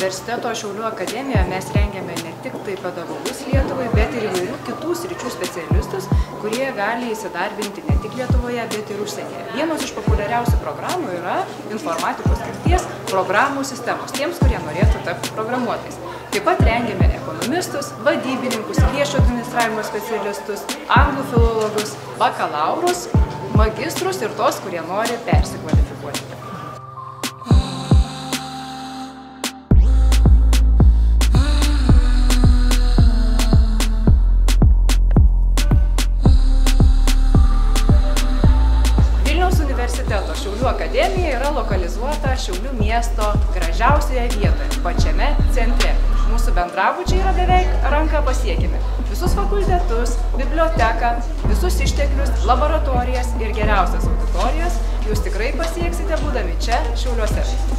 universiteto Šiaulių akademijoje mes rengiame ne tik tai pedagogus Lietuvai, bet ir įvairių kitų sričių specialistus, kurie gali įsidarbinti ne tik Lietuvoje, bet ir užsienyje. Vienos iš populiariausių programų yra informatikos krypties programų sistemos, tiems, kurie norėtų tapti programuotojais. Taip pat rengiame ekonomistus, vadybininkus, viešo administravimo specialistus, anglų filologus, bakalaurus, magistrus ir tos, kurie nori persikvalifikuoti. Universiteto Šiaulių akademija yra lokalizuota Šiaulių miesto gražiausioje vietoje, pačiame centre. Mūsų bendrabučiai yra beveik ranka pasiekiami. Visus fakultetus, biblioteką, visus išteklius, laboratorijas ir geriausias auditorijas jūs tikrai pasieksite būdami čia Šiauliuose.